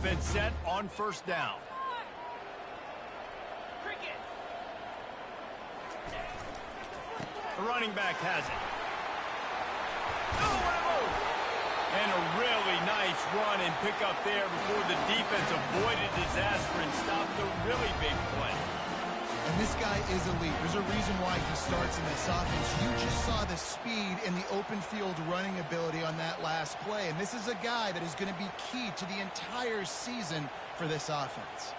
defense set on first down. The running back has it. And a really nice run and pick up there before the defense avoided disaster and stopped the really big play. And this guy is elite. There's a reason why he starts in this offense. You just saw the speed and the open field running ability on that last play. And this is a guy that is going to be key to the entire season for this offense.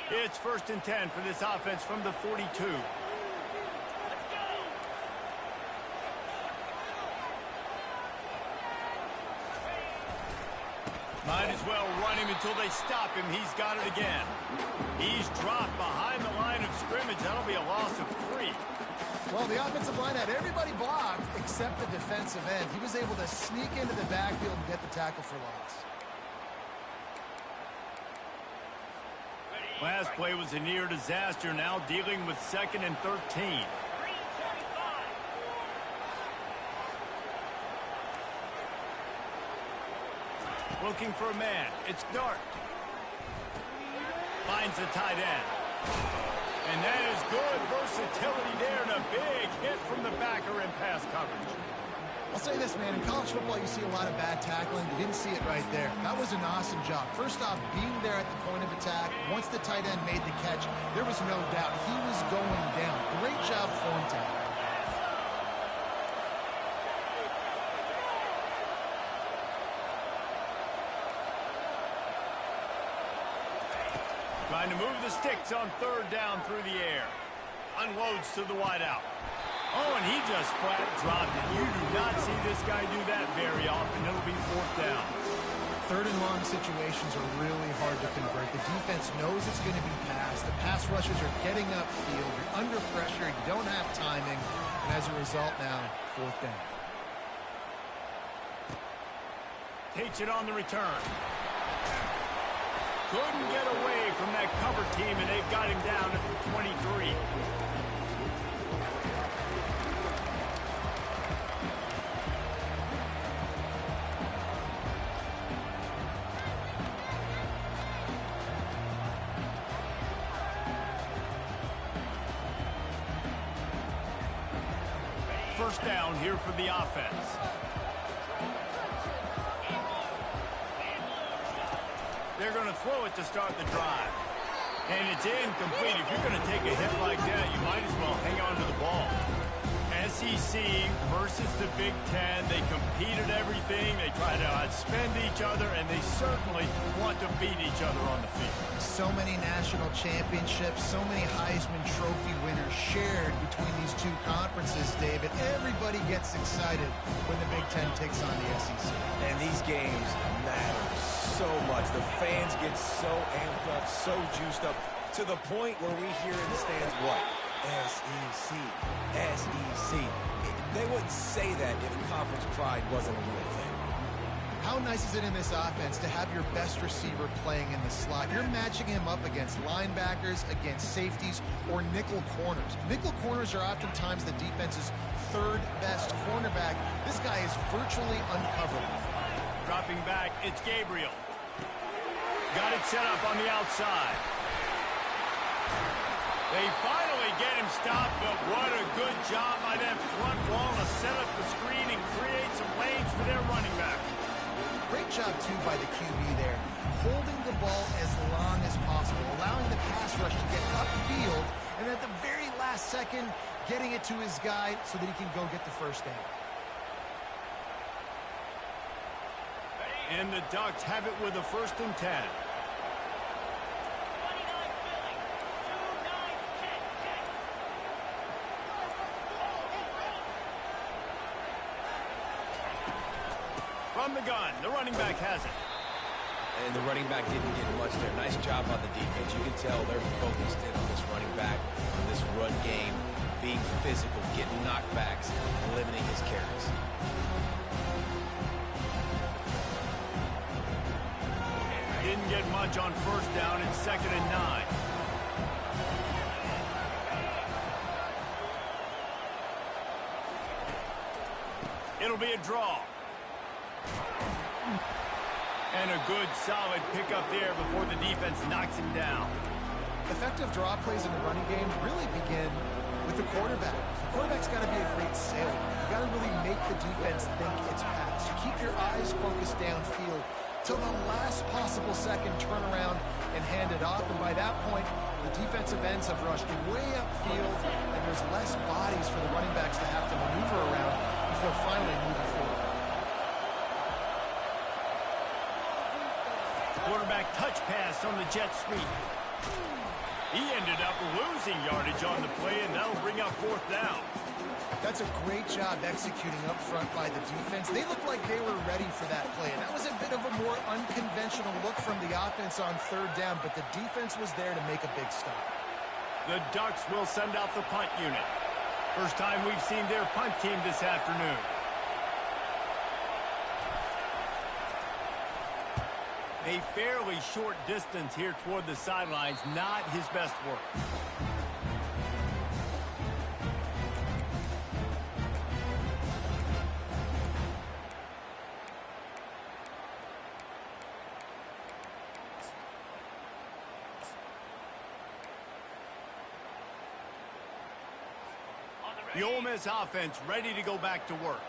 It's 1st and 10 for this offense from the 42. Might as well run him until they stop him. He's got it again. He's dropped behind the line of scrimmage. That'll be a loss of 3. Well, the offensive line had everybody blocked except the defensive end. He was able to sneak into the backfield and get the tackle for loss. Last play was a near disaster, now dealing with 2nd and 13. Looking for a man. It's Dart. Finds the tight end. And that is good versatility there and a big hit from the backer in pass coverage. I'll say this, man. In college football, you see a lot of bad tackling. You didn't see it right there. That was an awesome job. First off, being there at the point of attack. Once the tight end made the catch, there was no doubt he was going down. Great job form tackle. Trying to move the sticks on 3rd down through the air. Unloads to the wideout. Oh, and he just flat dropped it. You do not see this guy do that very often. It'll be 4th down. 3rd and long situations are really hard to convert. The defense knows it's going to be passed. The pass rushers are getting upfield. You're under pressure. You don't have timing. And as a result now, 4th down. Takes it on the return. Couldn't get away from that cover team, and they've got him down at the 23. First down here for the offense. They're going to throw it to start the drive. And it's incomplete. If you're going to take a hit like that, you might as well hang on to the ball. SEC versus the Big Ten. They compete at everything. They try to outspend each other, and they certainly want to beat each other on the field. So many national championships, so many Heisman Trophy winners shared between these two conferences, David. Everybody gets excited when the Big Ten takes on the SEC. And these games matter so much. The fans get so amped up, so juiced up, to the point where we hear in the stands, what? SEC, SEC. They wouldn't say that if conference pride wasn't a real thing. How nice is it in this offense to have your best receiver playing in the slot? You're matching him up against linebackers, against safeties, or nickel corners. Nickel corners are oftentimes the defense's 3rd best cornerback. This guy is virtually uncoverable. Dropping back, it's Gabriel. Got it set up on the outside. They finally get him stopped, but what a good job by that front wall to set up the screen and create some lanes for their running back. Great job, too, by the QB there. Holding the ball as long as possible, allowing the pass rush to get upfield, and at the very last second, getting it to his guy so that he can go get the first down. And the Ducks have it with a 1st and 10. From the gun, the running back has it. And the running back didn't get much there. Nice job on the defense. You can tell they're focused in on this running back, on this run game, being physical, getting knockbacks, and limiting his carries. Didn't get much on 1st down. It's 2nd and 9. It'll be a draw. And a good, solid pickup there before the defense knocks him down. Effective draw plays in the running game really begin with the quarterback. The quarterback's got to be a great sailor. You got to really make the defense think it's pass. You keep your eyes focused downfield till the last possible second, turn around and hand it off. And by that point, the defensive ends have rushed way upfield, and there's less bodies for the running backs to have to maneuver around before finally moving forward. Quarterback touch pass on the jet sweep. He ended up losing yardage on the play, and that'll bring up fourth down. That's a great job executing up front by the defense. They looked like they were ready for that play, and that was a bit of a more unconventional look from the offense on third down, but the defense was there to make a big stop. The Ducks will send out the punt unit. First time we've seen their punt team this afternoon. A fairly short distance here toward the sidelines, not his best work. The Ole Miss offense ready to go back to work.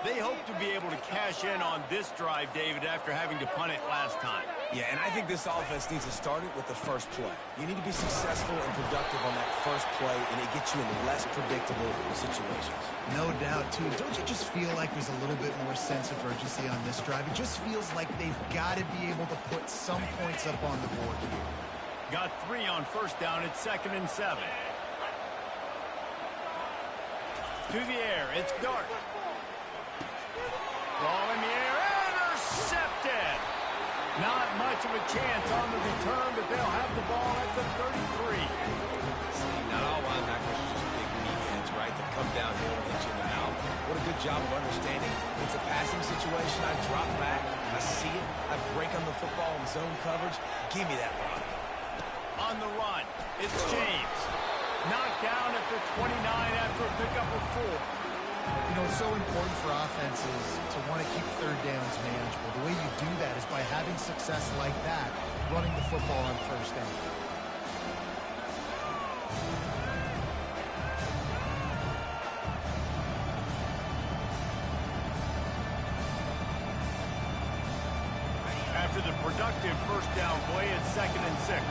They hope to be able to cash in on this drive, David, after having to punt it last time. Yeah, and I think this offense needs to start it with the first play. You need to be successful and productive on that first play, and it gets you in less predictable situations. No doubt, too. Don't you just feel like there's a little bit more sense of urgency on this drive? It just feels like they've got to be able to put some points up on the board here. Got 3 on first down. It's 2nd and 7. To the air, it's Dart. Ball in the air, intercepted. Not much of a chance on the return, but they'll have the ball at the 33. See, not all linebackers are just big meatheads, right, that come downhill and hit you in the mouth. What a good job of understanding. It's a passing situation. I drop back. I see it. I break on the football in zone coverage. Give me that run. On the run, it's James. Knocked down at the 29 after a pickup of 4. You know, it's so important for offenses to want to keep third downs manageable. The way you do that is by having success like that, running the football on first down. After the productive first down play, it's 2nd and 6.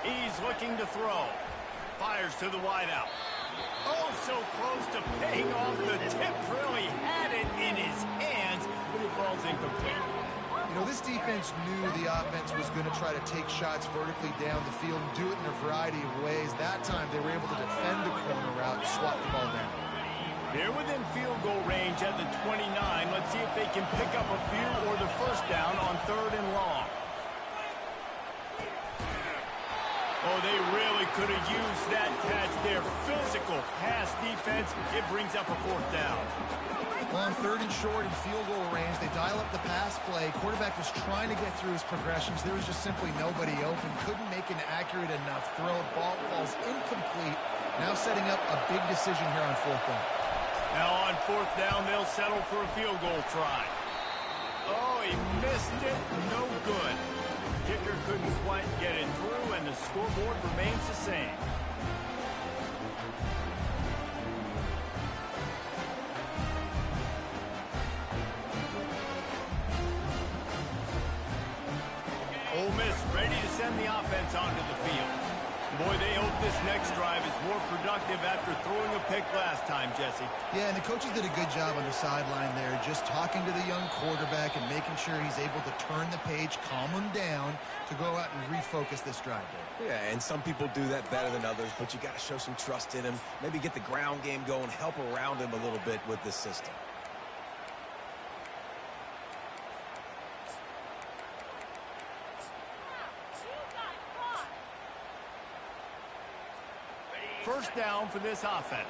He's looking to throw. Fires to the wideout. Oh, so close to paying off the tip. Really had it in his hands, but it falls incomplete. You know, this defense knew the offense was going to try to take shots vertically down the field and do it in a variety of ways. That time, they were able to defend the corner route and swat the ball down. They're within field goal range at the 29. Let's see if they can pick up a few or the first down on 3rd and long. Oh, they really could have used that catch there. Physical pass defense. It brings up a 4th down. Well, on 3rd and short in field goal range, they dial up the pass play. Quarterback was trying to get through his progressions. There was just simply nobody open. Couldn't make an accurate enough throw. Ball falls incomplete. Now setting up a big decision here on 4th down. Now on 4th down, they'll settle for a field goal try. Oh, he missed it. No good. Kicker couldn't quite get it through, and the scoreboard remains the same. Ole Miss ready to send the offense onto the field. Boy, they hope this next drive is more productive after throwing a pick last time, Jesse. Yeah, and the coaches did a good job on the sideline there, just talking to the young quarterback and making sure he's able to turn the page, calm him down to go out and refocus this drive there. Yeah, and some people do that better than others, but you got to show some trust in him. Maybe get the ground game going, help around him a little bit with this system. First down for this offense.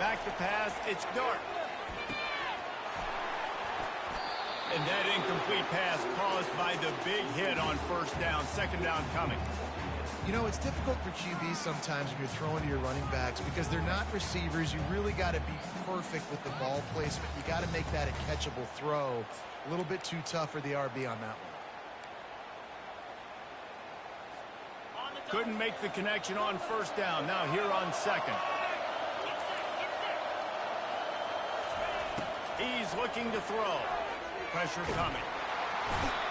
Back to pass. It's Dart. And that incomplete pass caused by the big hit on first down. Second down coming. You know, it's difficult for QBs sometimes when you're throwing to your running backs because they're not receivers. You really got to be perfect with the ball placement. You got to make that a catchable throw. A little bit too tough for the RB on that one. Couldn't make the connection on first down. Now here on second. He's looking to throw. Pressure coming.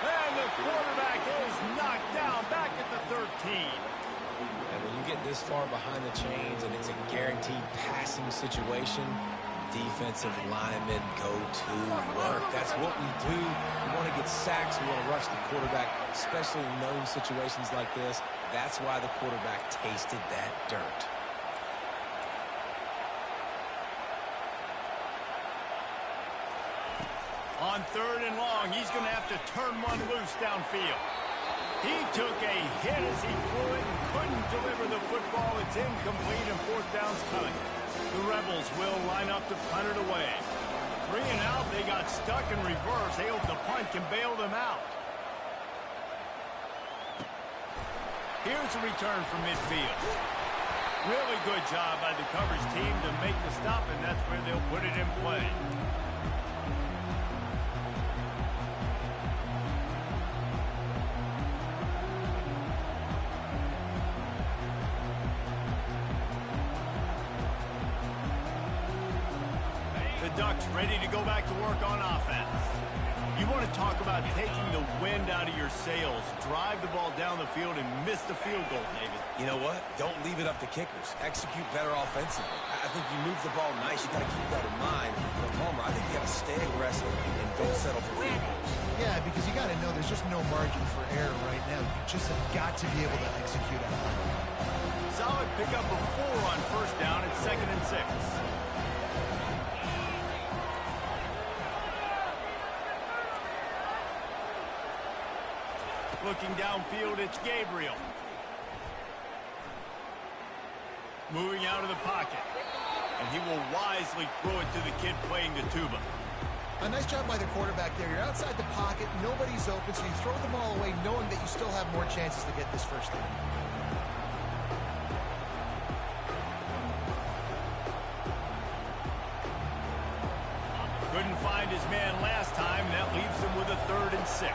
And the quarterback is knocked down back at the 13. And when you get this far behind the chains and it's a guaranteed passing situation, defensive linemen go to work. That's what we do. We want to get sacks. We want to rush the quarterback, especially in known situations like this. That's why the quarterback tasted that dirt. On third and long, he's going to have to turn one loose downfield. He took a hit as he threw it and couldn't deliver the football. It's incomplete and fourth down's coming. The Rebels will line up to punt it away. 3 and out, they got stuck in reverse. They hope the punt can bail them out. Here's a return from midfield. Really good job by the coverage team to make the stop, and that's where they'll put it in play. Ducks ready to go back to work on offense. You want to talk about taking the wind out of your sails. Drive the ball down the field and miss the field goal, David. You know what? Don't leave it up to kickers. Execute better offensively. I think you move the ball nice. You got to keep that in mind. But Palmer, I think you got to stay aggressive and don't settle for field goals. Yeah, because you got to know there's just no margin for error right now. You just have got to be able to execute at it. Solid pickup of 4 on first down. It's 2nd and 6. Looking downfield, it's Gabriel. Moving out of the pocket. And he will wisely throw it to the kid playing the tuba. A nice job by the quarterback there. You're outside the pocket, nobody's open, so you throw the ball away knowing that you still have more chances to get this first down. Couldn't find his man last time, and that leaves him with a 3rd and 6.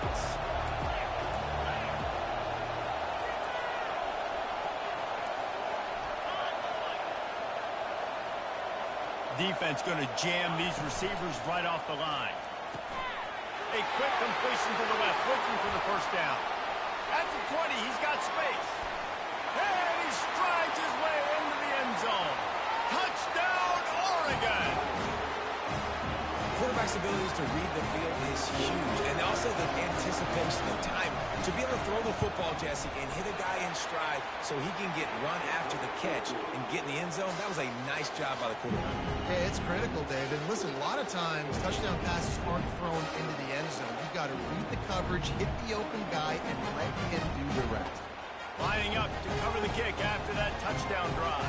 Defense going to jam these receivers right off the line. A quick completion to the left, looking for the first down. At the 20, he's got space. And he strides his way into the end zone. Touchdown, Oregon! Quarterback's abilities to read the field is huge, and also the anticipation of time. To be able to throw the football, Jesse, and hit a guy in stride so he can get run after the catch and get in the end zone, that was a nice job by the quarterback. Yeah, it's critical, David. Listen, a lot of times touchdown passes aren't thrown into the end zone. You've got to read the coverage, hit the open guy, and let him do the rest. Lining up to cover the kick after that touchdown drive.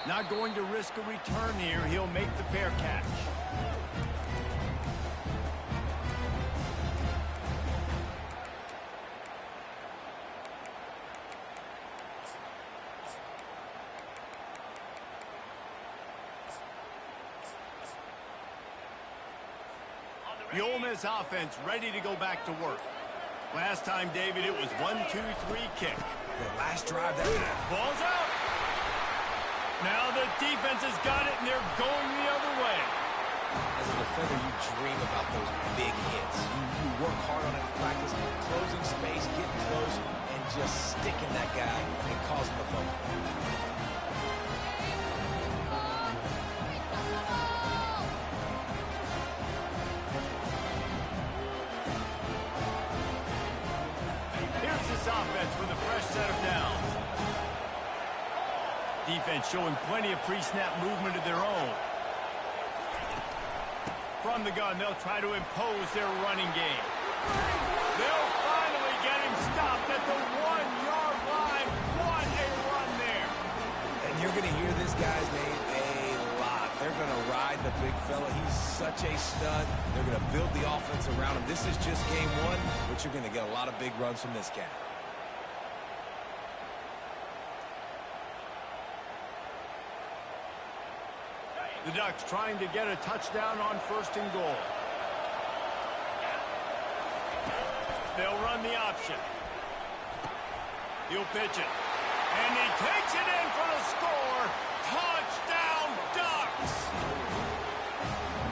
Not going to risk a return here. He'll make the fair catch. The Ole Miss offense ready to go back to work. Last time, David, it was 1-2-3 kick. The last drive that Ball's out. Now the defense has got it, and they're going the other way. As a defender, you dream about those big hits. You work hard on it in practice, closing space, getting close, and just sticking that guy and causing the fumble. Here's this offense with a fresh set of downs. Defense showing plenty of pre-snap movement of their own. From the gun, they'll try to impose their running game. They'll finally get him stopped at the 1-yard line. What a run there. And you're going to hear this guy's name a lot. They're going to ride the big fella. He's such a stud. They're going to build the offense around him. This is just game one, but you're going to get a lot of big runs from this cat. The Ducks trying to get a touchdown on 1st and goal. They'll run the option. He'll pitch it. And he takes it in for the score. Touchdown, Ducks!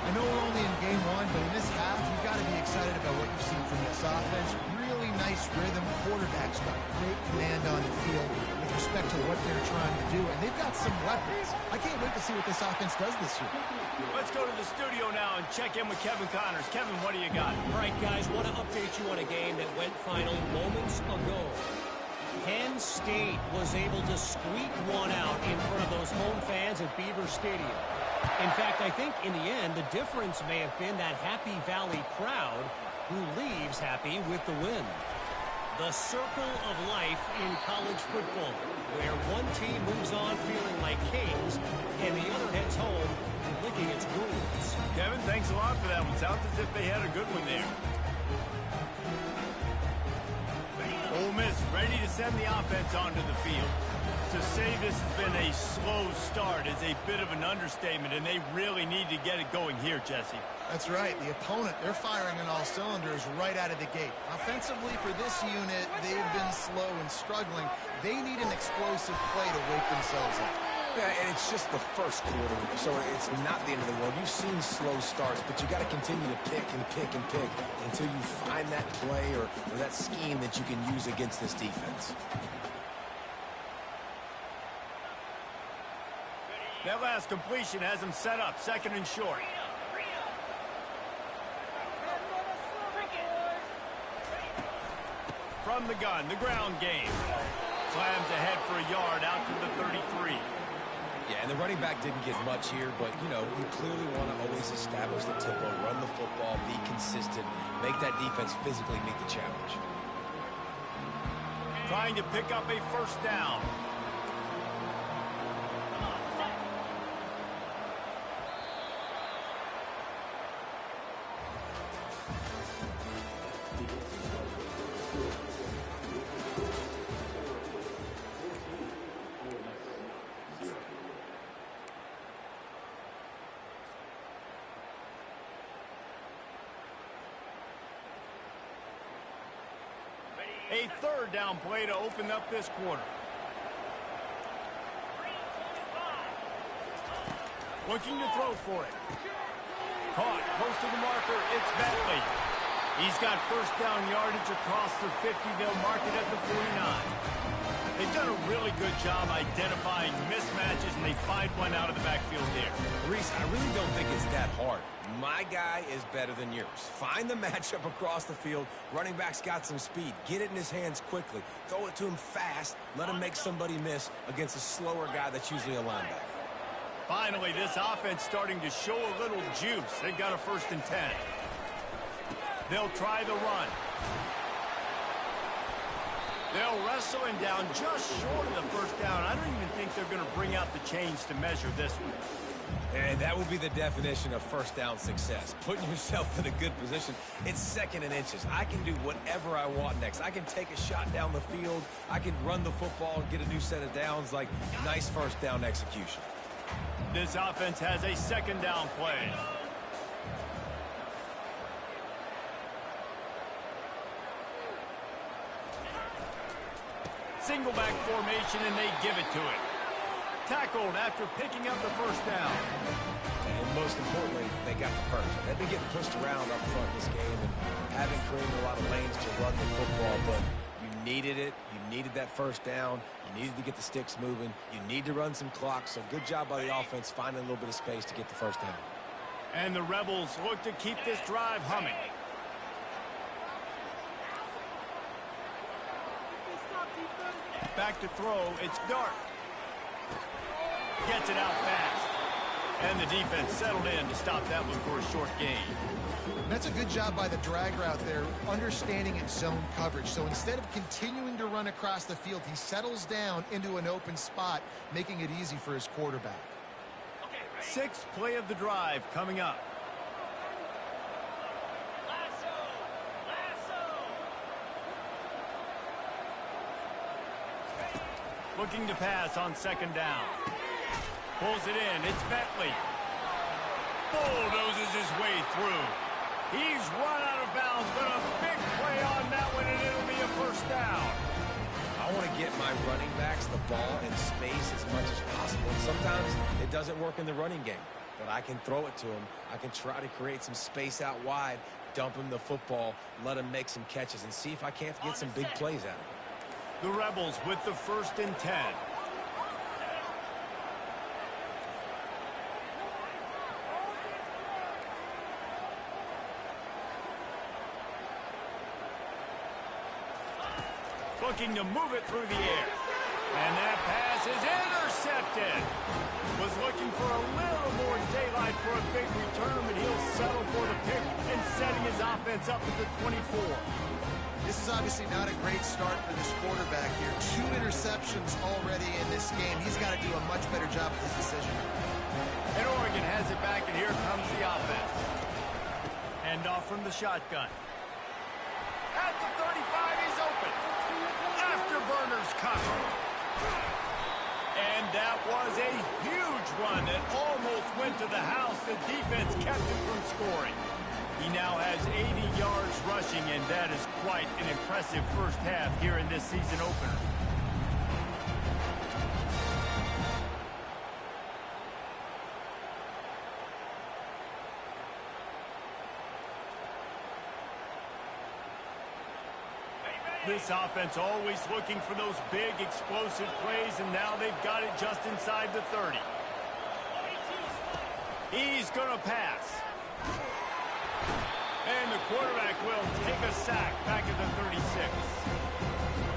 I know we're only in game one, but in this half, you've got to be excited about what you've seen from this offense. Really nice rhythm. Quarterback's got great command on the field with respect to what they're trying to do. And they've got some weapons. I can't wait to see what this offense does this year. Let's go to the studio now and check in with Kevin Connors. Kevin, what do you got? All right, guys, want to update you on a game that went final moments ago. Penn State was able to squeak one out in front of those home fans at Beaver Stadium. In fact, I think in the end, the difference may have been that Happy Valley crowd who leaves happy with the win. The circle of life in college football, where one team moves on feeling like kings and the other heads home licking its wounds. Kevin, thanks a lot for that one. Sounds as if they had a good one there. Ole Miss ready to send the offense onto the field. To say this has been a slow start is a bit of an understatement, and they really need to get it going here, Jesse. That's right. The opponent, they're firing on all cylinders right out of the gate. Offensively, for this unit, they've been slow and struggling. They need an explosive play to wake themselves up. Yeah, and it's just the first quarter, so it's not the end of the world. You've seen slow starts, but you got to continue to pick and pick and pick until you find that play or that scheme that you can use against this defense. That last completion has him set up, 2nd and short. From the gun, the ground game. Slams ahead for a yard out to the 33. Yeah, and the running back didn't get much here, but, you know, you clearly want to always establish the tempo, run the football, be consistent, make that defense physically meet the challenge. Trying to pick up a 1st down. A 3rd down play to open up this quarter. Looking to throw for it. Caught close to the marker. It's Bentley. He's got 1st down yardage across the 50. They'll mark it at the 49. They've done a really good job identifying mismatches, and they find one out of the backfield there. Reese, I really don't think it's that hard. My guy is better than yours. Find the matchup across the field. Running back's got some speed. Get it in his hands quickly. Throw it to him fast. Let him make somebody miss against a slower guy that's usually a linebacker. Finally, this offense starting to show a little juice. They've got a 1st and 10. They'll try the run. They'll wrestle him down just short of the 1st down. I don't even think they're going to bring out the chains to measure this one. And that would be the definition of 1st down success. Putting yourself in a good position. It's 2nd and inches. I can do whatever I want next. I can take a shot down the field. I can run the football and get a new set of downs. Like, nice 1st down execution. This offense has a 2nd down play. Single back formation, and they give it to it. Tackled after picking up the 1st down. And most importantly, they got the 1st. They've been getting pushed around up front this game and haven't created a lot of lanes to run the football, but you needed it. You needed that 1st down. You needed to get the sticks moving. You need to run some clock, so good job by the offense finding a little bit of space to get the 1st down. And the Rebels look to keep this drive humming. Back to throw, it's Dart. Gets it out fast. And the defense settled in to stop that one for a short gain. And that's a good job by the drag route there, understanding its zone coverage. So instead of continuing to run across the field, he settles down into an open spot, making it easy for his quarterback. Sixth play of the drive coming up. Looking to pass on second down. Pulls it in. It's Bentley. Bulldozes his way through. He's run out of bounds, but a big play on that one, and it'll be a first down. I want to get my running backs the ball in space as much as possible. And sometimes it doesn't work in the running game, but I can throw it to him. I can try to create some space out wide, dump him the football, let him make some catches, and see if I can't get some big plays out of him. The Rebels with the 1st and 10. Looking to move it through the air. And that pass is intercepted. Was looking for a little more daylight for a big return, but he'll settle for the pick and setting his offense up at the 24. This is obviously not a great start for this quarterback here. 2 interceptions already in this game. He's got to do a much better job with his decision. And Oregon has it back, and here comes the offense. Hand off from the shotgun. At the 35, he's open. Afterburners cover. And that was a huge run that almost went to the house. The defense kept him from scoring. He now has 80 yards rushing, and that is quite an impressive first half here in this season opener. This offense always looking for those big, explosive plays, and now they've got it just inside the 30. He's going to pass. And the quarterback will take a sack back at the 36.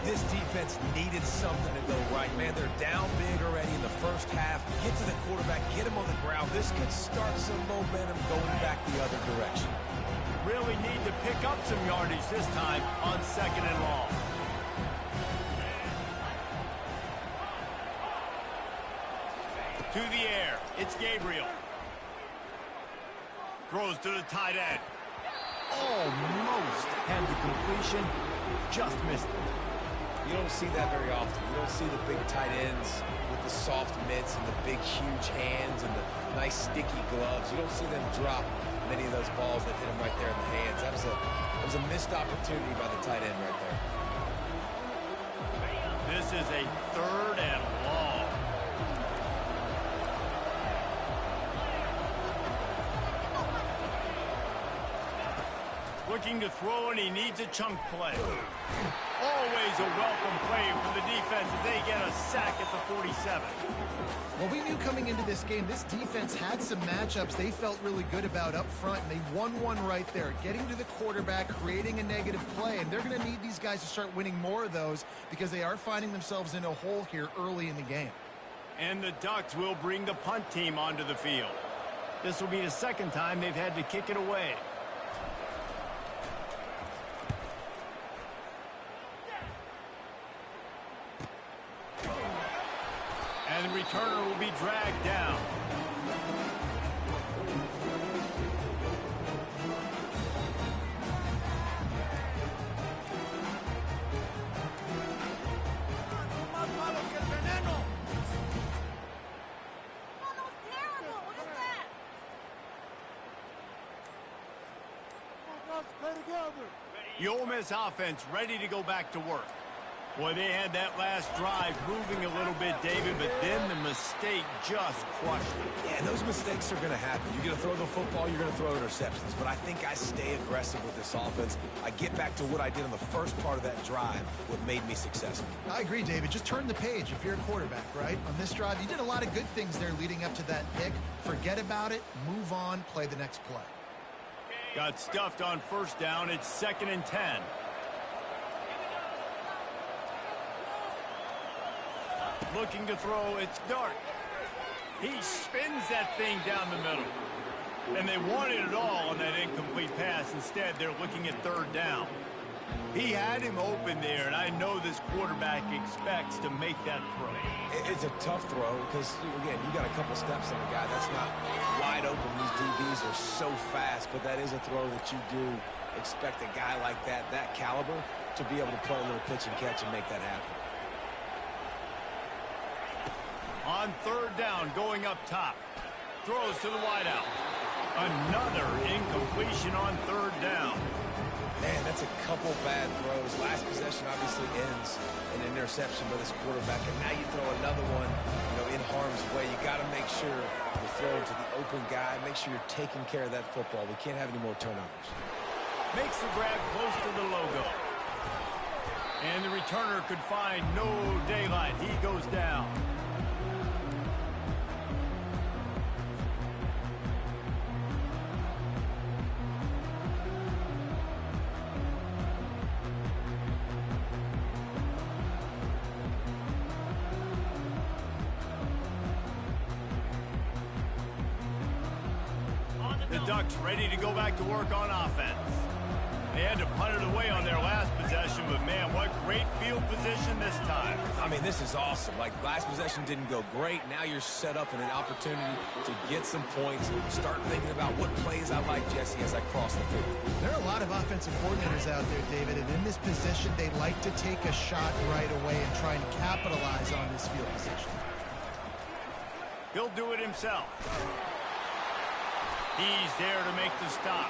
This defense needed something to go right, man. They're down big already in the first half. Get to the quarterback, get him on the ground. This could start some momentum going back the other direction. Really need to pick up some yardage this time on 2nd and long. To the air, it's Gabriel. Throws to the tight end. Almost had the completion, just missed it. You don't see that very often. You don't see the big tight ends with the soft mitts and the big, huge hands and the nice, sticky gloves. You don't see them drop many of those balls that hit him right there in the hands. That was a missed opportunity by the tight end right there. This is a 3rd and long. Looking to throw, and he needs a chunk play. Always a welcome play for the defense as they get a sack at the 47. Well, we knew coming into this game, this defense had some matchups they felt really good about up front, and they won one right there, getting to the quarterback, creating a negative play, and they're going to need these guys to start winning more of those because they are finding themselves in a hole here early in the game. And the Ducks will bring the punt team onto the field. This will be the 2nd time they've had to kick it away. And the returner will be dragged down. The Ole Miss offense ready to go back to work. Boy, they had that last drive moving a little bit, David, but then the mistake just crushed them. Yeah, those mistakes are going to happen. You're going to throw the football, you're going to throw interceptions. But I think I stay aggressive with this offense. I get back to what I did in the first part of that drive, what made me successful. I agree, David. Just turn the page if you're a quarterback, right? On this drive, you did a lot of good things there leading up to that pick. Forget about it, move on, play the next play. Got stuffed on 1st down. It's 2nd and 10. Looking to throw, it's Dart. He spins that thing down the middle. And they wanted it all on that incomplete pass. Instead, they're looking at third down. He had him open there, and I know this quarterback expects to make that throw. It's a tough throw because, again, you got a couple steps on the guy. That's not wide open. These DBs are so fast, but that is a throw that you do expect a guy like that caliber, to be able to play a little pitch and catch and make that happen. On third down, going up top. Throws to the wideout. Another incompletion on third down. Man, that's a couple bad throws. Last possession obviously ends in an interception by this quarterback, and now you throw another one, in harm's way. You got to make sure you're throwing to the open guy. Make sure you're taking care of that football. We can't have any more turnovers. Makes the grab close to the logo. And the returner could find no daylight. He goes down. The Ducks ready to go back to work on offense. They had to punt it away on their last possession, but man, what great field position this time. I mean, this is awesome. Like, last possession didn't go great. Now you're set up in an opportunity to get some points. Start thinking about what plays I like, Jesse, as I cross the field. There are a lot of offensive coordinators out there, David, and in this position, they like to take a shot right away and try and capitalize on this field position. He'll do it himself. He's there to make the stop.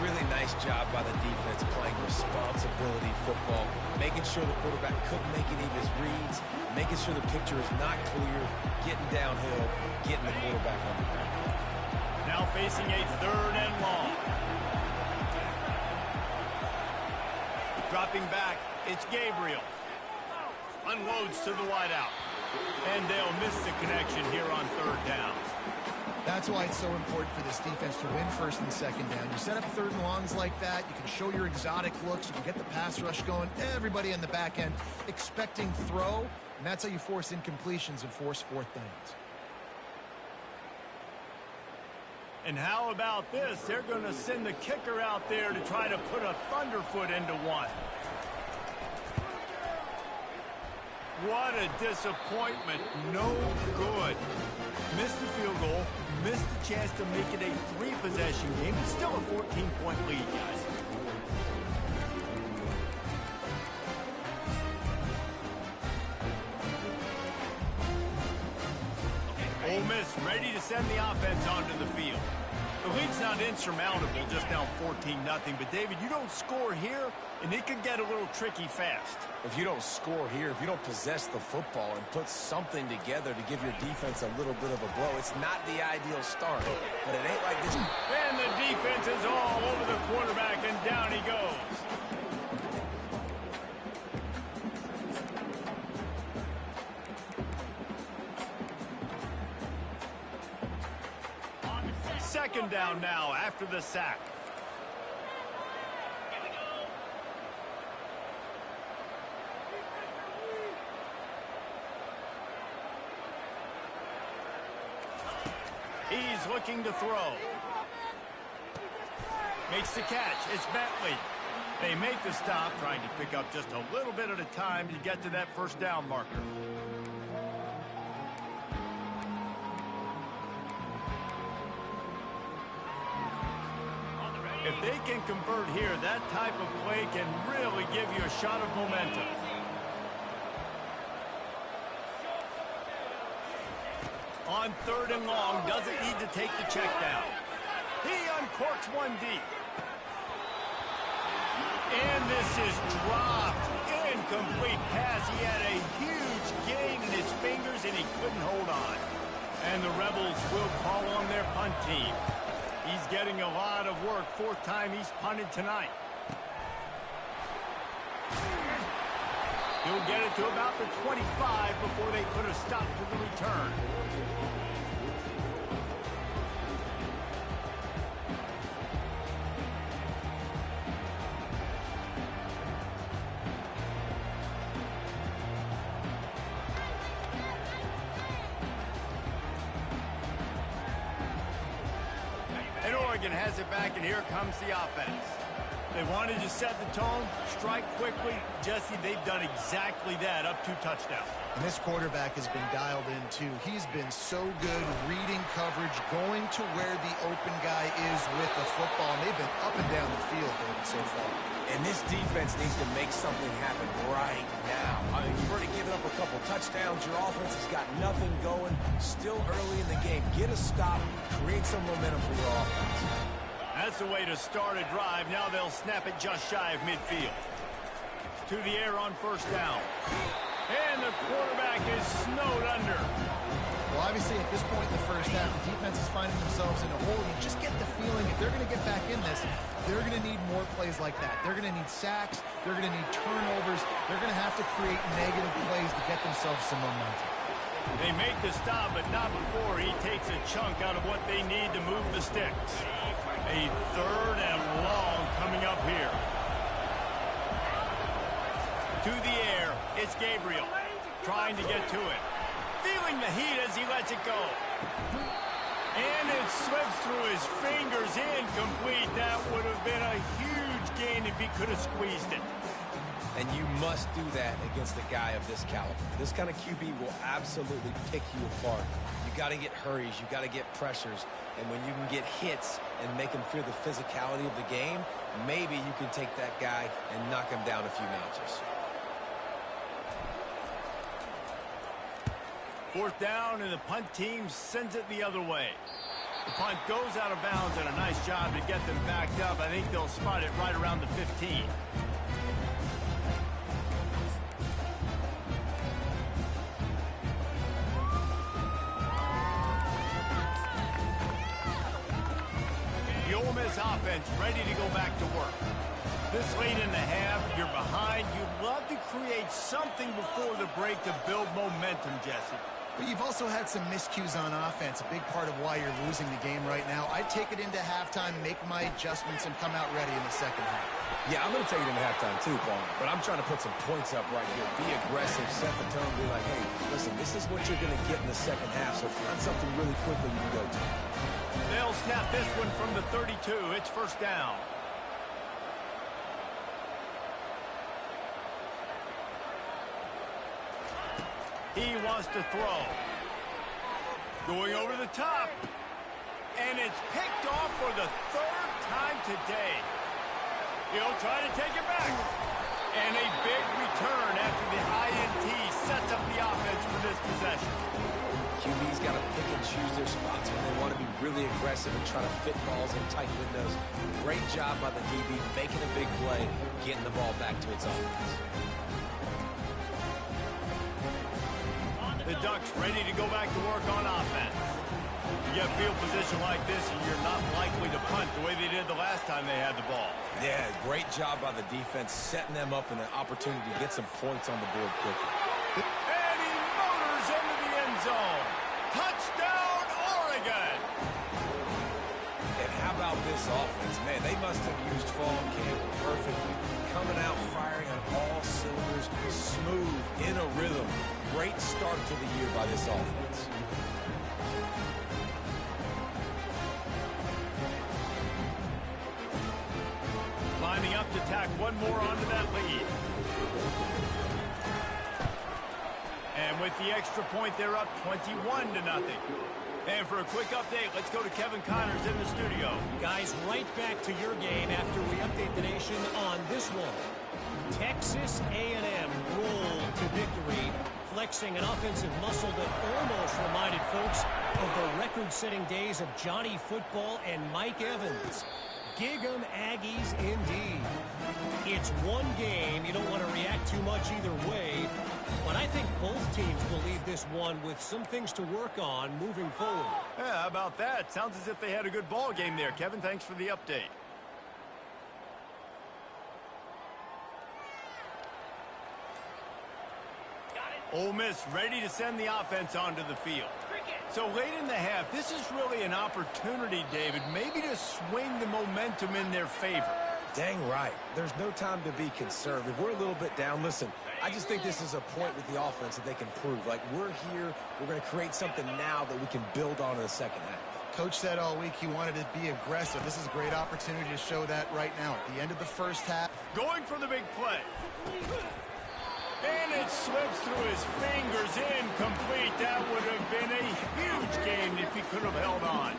Really nice job by the defense playing responsibility football, making sure the quarterback couldn't make any of his reads, making sure the picture is not clear, getting downhill, getting the quarterback on the ground. Now facing a third and long. Dropping back, it's Gabriel. Unloads to the wideout. And they'll miss the connection here on third down. That's why it's so important for this defense to win first and second down. You set up third and longs like that, you can show your exotic looks, you can get the pass rush going, everybody on the back end expecting throw, and that's how you force incompletions and force fourth downs. And how about this? They're going to send the kicker out there to try to put a thunderfoot into one. What a disappointment. No good. Missed the field goal, missed the chance to make it a three-possession game. It's still a 14-point lead, guys. Ole Miss ready to send the offense onto the field. The lead's not insurmountable, just down 14-0. But, David, you don't score here, and it could get a little tricky fast. If you don't score here, if you don't possess the football and put something together to give your defense a little bit of a blow, it's not the ideal start. But it ain't like this. And the defense is all over the quarterback, and down he goes. Second down now after the sack. He's looking to throw. Makes the catch. It's Bentley. They make the stop, trying to pick up just a little bit at a time to get to that first down marker. If they can convert here, that type of play can really give you a shot of momentum. On third and long, doesn't need to take the check down. He uncorks one deep. And this is dropped. Incomplete pass. He had a huge gain in his fingers, and he couldn't hold on. And the Rebels will call on their punt team. He's getting a lot of work. Fourth time he's punted tonight. He'll get it to about the 25 before they put a stop to the return. Oregon has it back, and here comes the offense. They wanted to set the tone, strike quickly. Jesse, they've done exactly that, up 2 touchdowns. And this quarterback has been dialed in, too. He's been so good reading coverage, going to where the open guy is with the football. And they've been up and down the field, David, so far. And this defense needs to make something happen right now. I mean, you've already given up a couple touchdowns. Your offense has got nothing going. Still early in the game. Get a stop. Create some momentum for your offense. That's the way to start a drive. Now they'll snap it just shy of midfield. To the air on first down. And the quarterback is snowed under. Well, obviously, at this point in the first half, the defense is finding themselves in a hole. You just get the feeling if they're going to get back in this, they're going to need more plays like that. They're going to need sacks. They're going to need turnovers. They're going to have to create negative plays to get themselves some momentum. They make the stop, but not before he takes a chunk out of what they need to move the sticks. A 3rd and long coming up here. To the air, it's Gabriel trying to get to it. Feeling the heat as he lets it go. And it slips through his fingers, incomplete. That would have been a huge gain if he could have squeezed it. And you must do that against a guy of this caliber. This kind of QB will absolutely pick you apart. You got to get hurries. You got to get pressures. And when you can get hits and make him feel the physicality of the game, maybe you can take that guy and knock him down a few notches. 4th down, and the punt team sends it the other way. The punt goes out of bounds, and a nice job to get them backed up. I think they'll spot it right around the 15. The Ole Miss offense ready to go back to work. This late in the half, you're behind. You'd love to create something before the break to build momentum, Jesse. But you've also had some miscues on offense, a big part of why you're losing the game right now. I'd take it into halftime, make my adjustments, and come out ready in the second half. Yeah, I'm going to take it into halftime too, Paul. But I'm trying to put some points up right here. Be aggressive, set the tone, be like, hey, listen, this is what you're going to get in the second half, so find something really quickly you can go to. They'll snap this one from the 32. It's first down. He wants to throw. Going over the top. And it's picked off for the 3rd time today. He'll try to take it back. And a big return after the INT sets up the offense for this possession. QB's got to pick and choose their spots when they want to be really aggressive and try to fit balls in tight windows. Great job by the DB making a big play, getting the ball back to its offense. The Ducks ready to go back to work on offense. You get field position like this, and you're not likely to punt the way they did the last time they had the ball. Yeah, great job by the defense, setting them up in an opportunity to get some points on the board quickly. And he motors into the end zone. Touchdown, Oregon! And how about this offense? Man, they must have used fall camp perfectly. Coming out firing on all cylinders, smooth, in a rhythm. Great start to the year by this offense. Lining up to tack one more onto that lead. And with the extra point, they're up 21-0. And for a quick update, let's go to Kevin Connors in the studio. Guys, right back to your game after we update the nation on this one. Texas A&M rolled to victory, flexing an offensive muscle that almost reminded folks of the record-setting days of Johnny Football and Mike Evans. Gig 'em Aggies indeed. It's one game. You don't want to react too much either way, but I think both teams will leave this one with some things to work on moving forward. Yeah, how about that? Sounds as if they had a good ball game there. Kevin, thanks for the update. Ole Miss ready to send the offense onto the field. So late in the half, this is really an opportunity, David, maybe to swing the momentum in their favor. Dang right. There's no time to be conservative. We're a little bit down. Listen, I just think this is a point with the offense that they can prove. Like, we're here. We're going to create something now that we can build on in the second half. Coach said all week he wanted to be aggressive. This is a great opportunity to show that right now at the end of the first half. Going for the big play. And it slips through his fingers, incomplete. That would have been a huge game if he could have held on.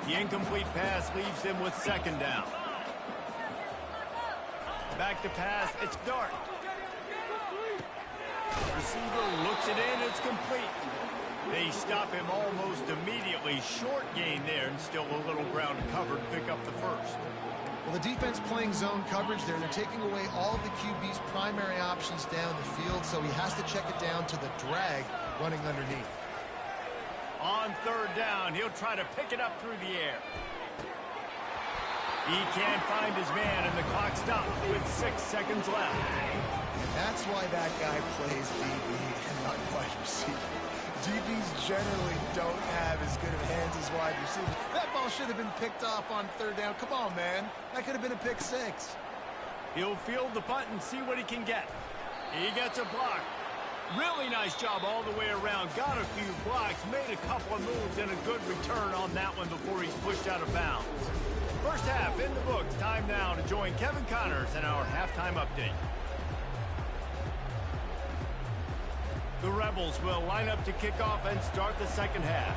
The incomplete pass leaves him with second down. Back to pass, it's Dart. Receiver looks it in, it's complete. They stop him almost immediately. Short gain there, and still a little ground covered to pick up the first. Well, the defense playing zone coverage there. They're taking away all of the QB's primary options down the field, so he has to check it down to the drag running underneath. On third down, he'll try to pick it up through the air. He can't find his man, and the clock stops with 6 seconds left. And that's why that guy plays DB and not wide receiver. DBs generally don't have as good of hands as wide receivers. That ball should have been picked off on third down. Come on, man. That could have been a pick six. He'll field the punt and see what he can get. He gets a block. Really nice job all the way around. Got a few blocks, made a couple of moves, and a good return on that one before he's pushed out of bounds. First half in the books. Time now to join Kevin Connors in our halftime update. The Rebels will line up to kick off and start the second half.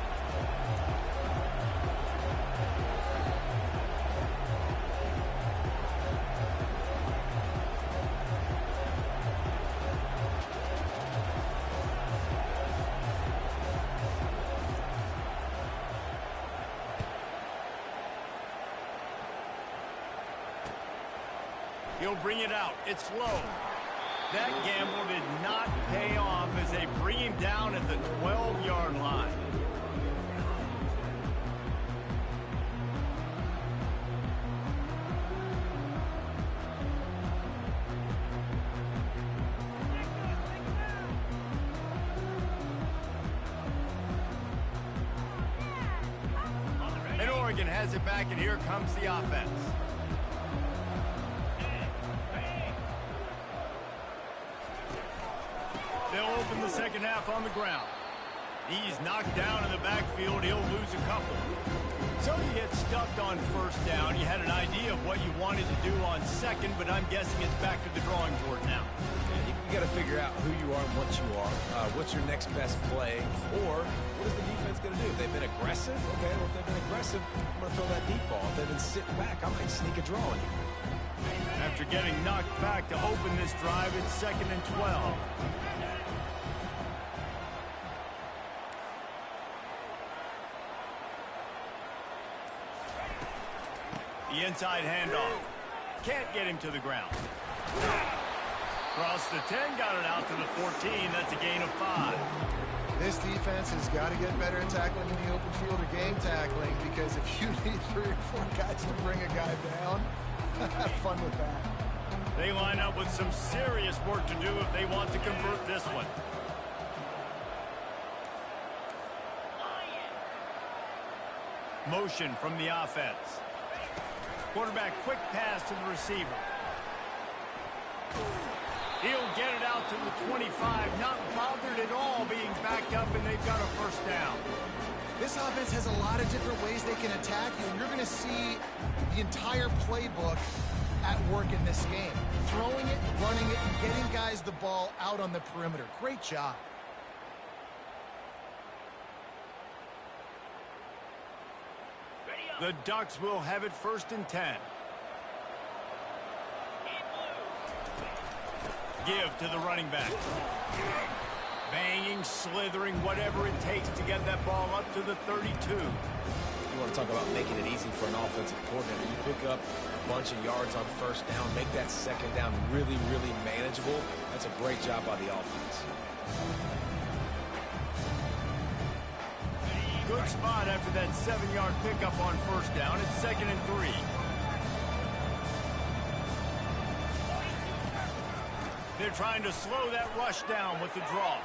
He'll bring it out. It's low. That gamble did not pay off as they bring him down at the 12-yard line. And Oregon has it back, and here comes the offense. They'll open the second half on the ground. He's knocked down in the backfield. He'll lose a couple. So you get stuffed on first down. You had an idea of what you wanted to do on second, but I'm guessing it's back to the drawing board now. Yeah, you got to figure out who you are and what you are. What's your next best play? Or what is the defense going to do? If they've been aggressive, okay, well, if they've been aggressive, I'm going to throw that deep ball. If they've been sitting back, I might sneak a draw on you. After getting knocked back to open this drive, it's 2nd and 12. The inside handoff. Can't get him to the ground. Across the 10, got it out to the 14. That's a gain of 5. This defense has got to get better at tackling in the open field or game tackling, because if you need 3 or 4 guys to bring a guy down, have fun with that. They line up with some serious work to do if they want to convert this one. Motion from the offense. Quarterback, quick pass to the receiver. He'll get it out to the 25, not bothered at all being backed up, and they've got a first down. This offense has a lot of different ways they can attack you, and you're going to see the entire playbook at work in this game. Throwing it, running it, and getting guys the ball out on the perimeter. Great job. The Ducks will have it 1st and 10. Give to the running back. Banging, slithering, whatever it takes to get that ball up to the 32. You want to talk about making it easy for an offensive coordinator. You pick up a bunch of yards on first down, make that second down really, really manageable. That's a great job by the offense. Good spot after that 7-yard pickup on first down. It's 2nd and 3. They're trying to slow that rush down with the draw.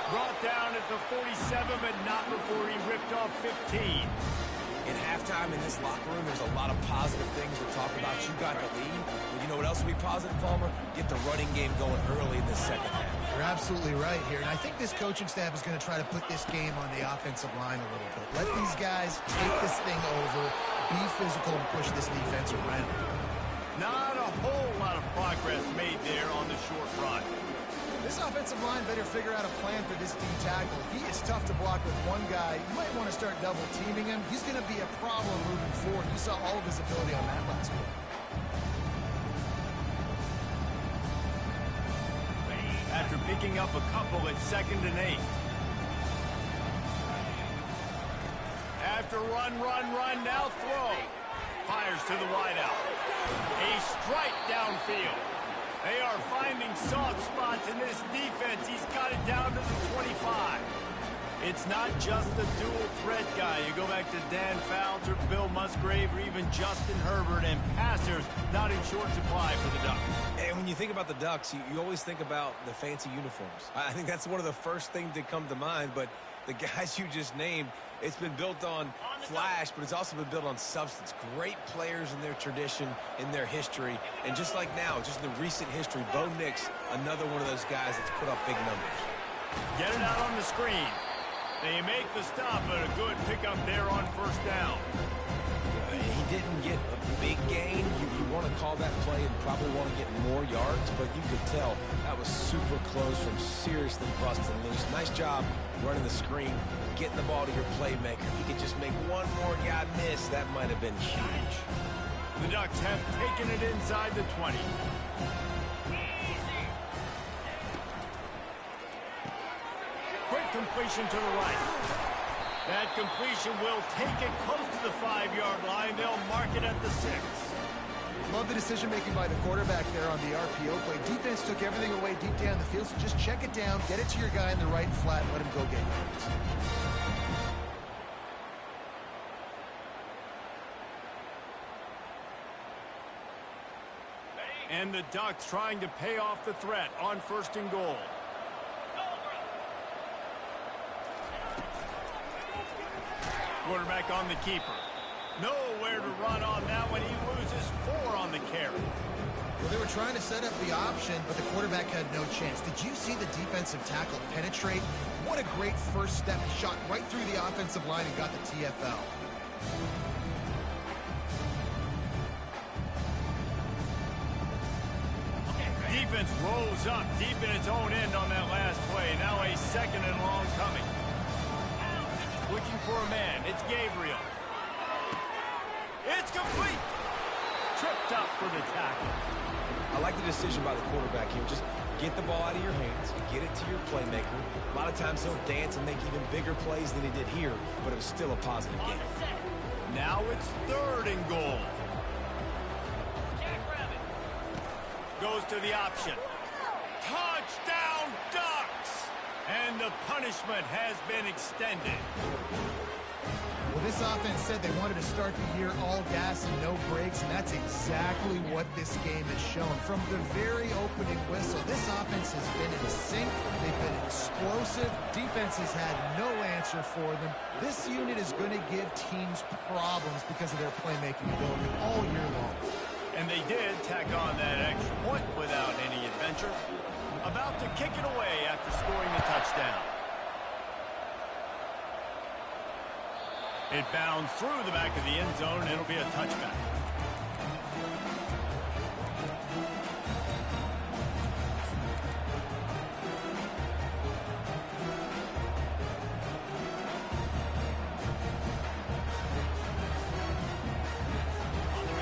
Brought down at the 47, but not before he ripped off 15. In halftime in this locker room, there's a lot of positive things to talk about. You got the lead. But you know what else would be positive, Palmer? Get the running game going early in the second half. You're absolutely right here. And I think this coaching staff is going to try to put this game on the offensive line a little bit. Let these guys take this thing over, be physical, and push this defense around. Not a whole lot of progress made there on the short run. This offensive line better figure out a plan for this D tackle. He is tough to block with one guy. You might want to start double teaming him. He's going to be a problem moving forward. You saw all of his ability on that last one. After picking up a couple at 2nd and 8. After run, now throw. Fires to the wideout. A strike downfield. They are finding soft spots in this defense. He's got it down to the 25. It's not just the dual threat guy. You go back to Dan Fowler, Bill Musgrave, or even Justin Herbert, and passers not in short supply for the Ducks. And when you think about the Ducks, you always think about the fancy uniforms. I think that's one of the first things that come to mind, but the guys you just named, it's been built on flash, but it's also been built on substance. Great players in their tradition, in their history, and just like now, just in the recent history, Bo Nix, another one of those guys that's put up big numbers. Get it out on the screen. They make the stop, but a good pickup there on 1st down. He didn't get a big gain. You want to call that play and probably want to get more yards, but you could tell that was super close from seriously busting loose. Nice job running the screen, getting the ball to your playmaker. If he could just make one more guy miss, that might have been huge. The Ducks have taken it inside the 20. Quick completion to the right. That completion will take it close to the 5-yard line. They'll mark it at the 6. Love the decision-making by the quarterback there on the RPO play. Defense took everything away deep down the field, so just check it down, get it to your guy in the right flat, and let him go get yards. And the Ducks trying to pay off the threat on 1st and goal. Quarterback on the keeper. Nowhere to run on that one. He loses 4 on the carry. Well, they were trying to set up the option, but the quarterback had no chance. Did you see the defensive tackle penetrate? What a great first step. He shot right through the offensive line and got the TFL. Defense rose up deep in its own end on that last play. Now a 2nd and long coming. Looking for a man. It's Gabriel. It's complete. Tripped up for the tackle. I like the decision by the quarterback here. Just get the ball out of your hands, get it to your playmaker. A lot of times he'll dance and make even bigger plays than he did here, but it was still a positive game. Now it's 3rd and goal. Goes to the option. Touchdown, Ducks! And the punishment has been extended. Well, this offense said they wanted to start the year all gas and no brakes, and that's exactly what this game has shown. From the very opening whistle, this offense has been in sync. They've been explosive. Defense has had no answer for them. This unit is going to give teams problems because of their playmaking ability all year long. And they did tack on that extra point without any adventure. About to kick it away after scoring the touchdown. It bounds through the back of the end zone, and it'll be a touchback.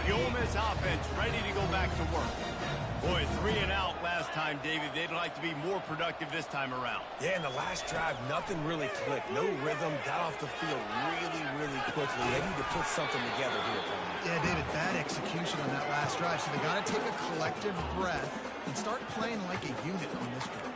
The Ole Miss offense ready to go back to work. Boy, 3 and out last time, David. They'd like to be more productive this time around. Yeah, in the last drive, nothing really clicked. No rhythm, got off the field really quickly. They need to put something together here, Tony. Yeah, David, bad execution on that last drive. So they got to take a collective breath and start playing like a unit on this one.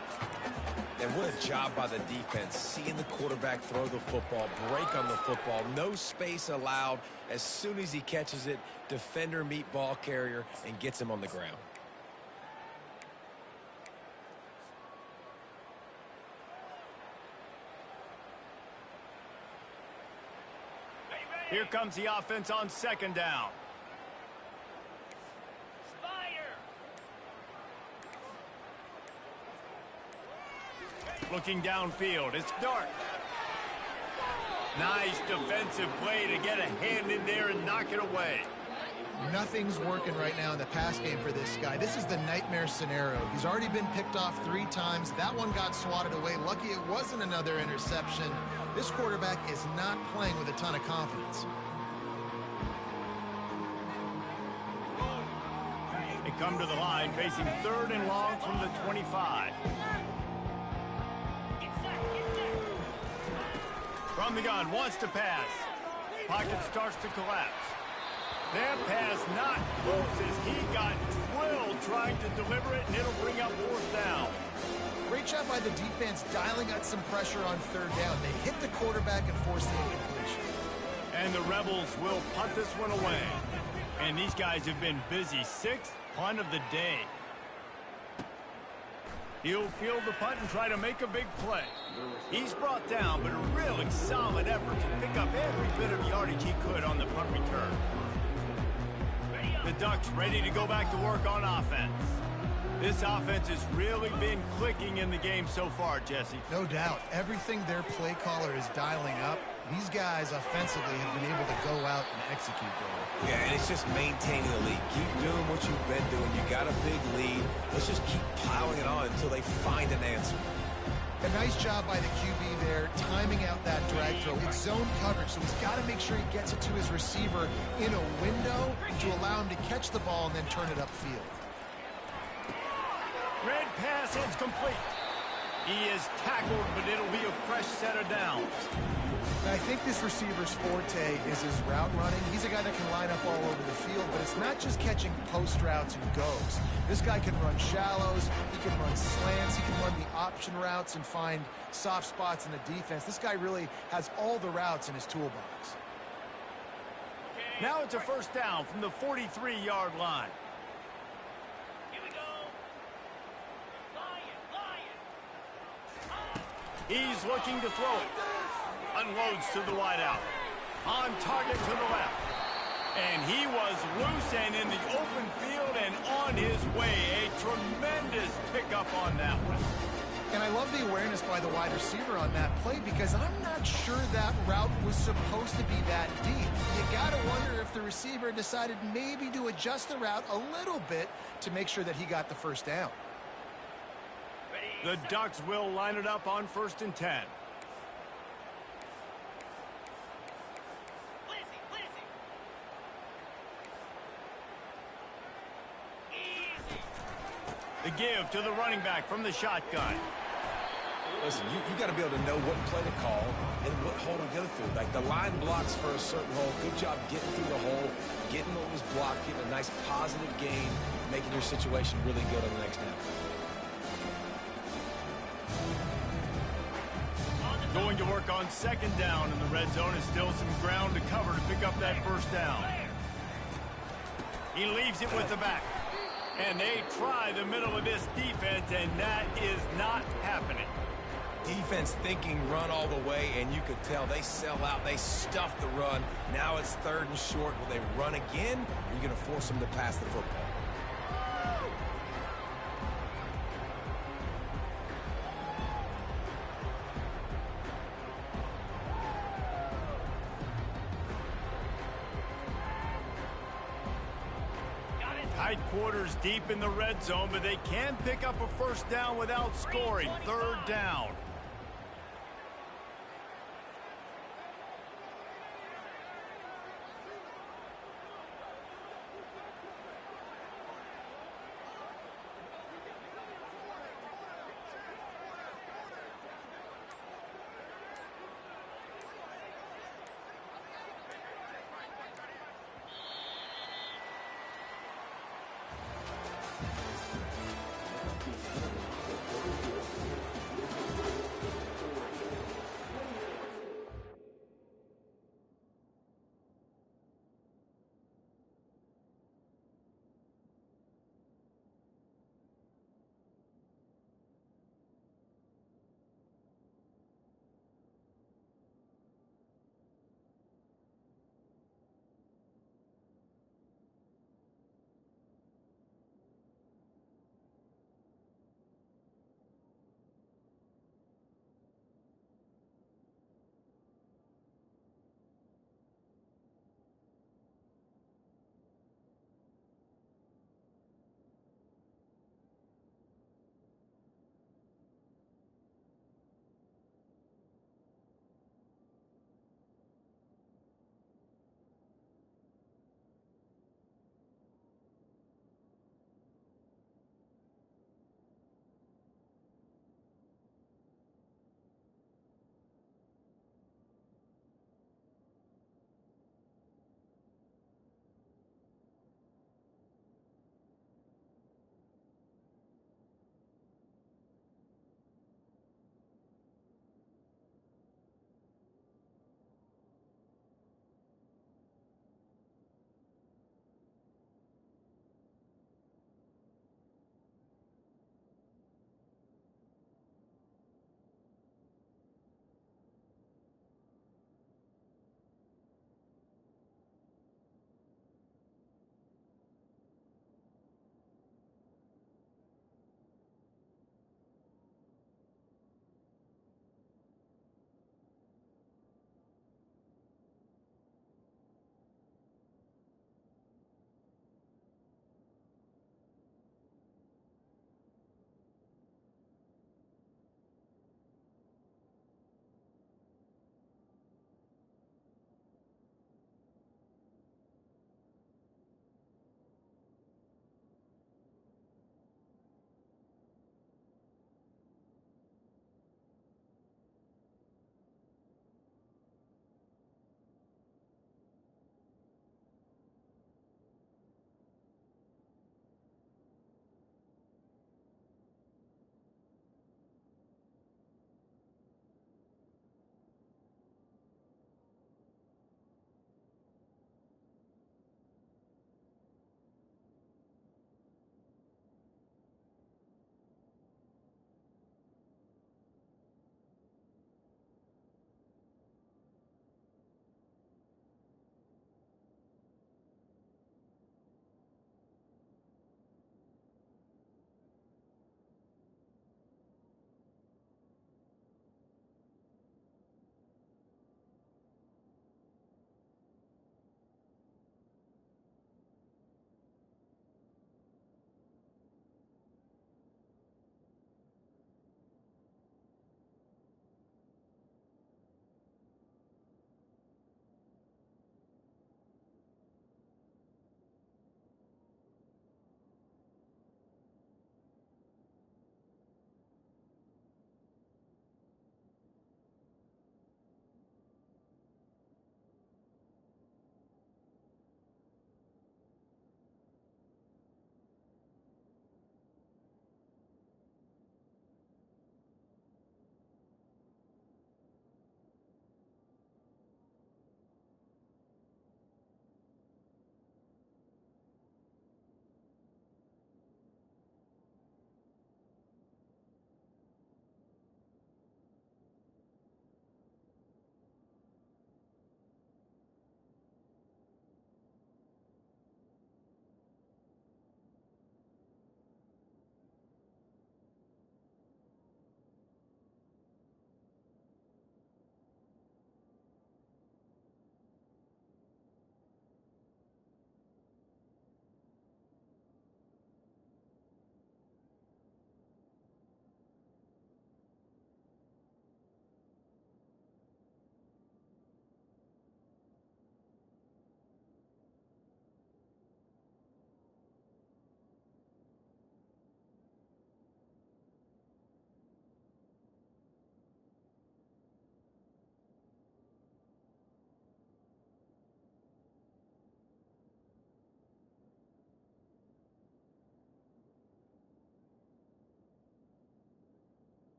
And what a job by the defense, seeing the quarterback throw the football, break on the football, no space allowed. As soon as he catches it, defender meet ball carrier and gets him on the ground. Here comes the offense on second down. Looking downfield, it's Dart. Nice defensive play to get a hand in there and knock it away. Nothing's working right now in the pass game for this guy. This is the nightmare scenario. He's already been picked off 3 times. That one got swatted away. Lucky it wasn't another interception. This quarterback is not playing with a ton of confidence. They come to the line facing 3rd and long from the 25. From the gun, wants to pass. Pocket starts to collapse. That pass not close as he got drilled trying to deliver it, and it'll bring up 4th down. Great job by the defense dialing out some pressure on 3rd down. They hit the quarterback and forced the incompletion. And the Rebels will punt this one away. And these guys have been busy. 6th punt of the day. He'll field the punt and try to make a big play. He's brought down, but a really solid effort to pick up every bit of yardage he could on the punt return. The Ducks ready to go back to work on offense. This offense has really been clicking in the game so far, Jesse. No doubt. Everything their play caller is dialing up, these guys offensively have been able to go out and execute there. Yeah, and it's just maintaining the lead. Keep doing what you've been doing. You got a big lead. Let's just keep piling it on until they find an answer. A nice job by the QB there, timing out that drag throw. It's zone coverage, so he's got to make sure he gets it to his receiver in a window to allow him to catch the ball and then turn it upfield. Red pass, it's complete. He is tackled, but it'll be a fresh set of downs. I think this receiver's forte is his route running. He's a guy that can line up all over the field, but it's not just catching post routes and goes. This guy can run shallows, he can run slants, he can run the option routes and find soft spots in the defense. This guy really has all the routes in his toolbox. Now it's a 1st down from the 43-yard line. He's looking to throw it. Unloads to the wideout. On target to the left. And he was loose and in the open field and on his way. A tremendous pickup on that one. And I love the awareness by the wide receiver on that play because I'm not sure that route was supposed to be that deep. You got to wonder if the receiver decided maybe to adjust the route a little bit to make sure that he got the 1st down. The Ducks will line it up on 1st and 10. The give to the running back from the shotgun. Listen, you got to be able to know what play to call and what hole to go through. Like the line blocks for a certain hole. Good job getting through the hole, getting what was blocked, getting a nice positive gain, making your situation really good on the next down. Going to work on 2nd down in the red zone is still some ground to cover to pick up that 1st down. He leaves it with the back. And they try the middle of this defense, and that is not happening. Defense thinking run all the way, and you could tell they sell out. They stuff the run. Now it's 3rd and short. Will they run again? Or are you going to force them to pass the football? Tight quarters deep in the red zone, but they can pick up a 1st down without scoring. 3rd down.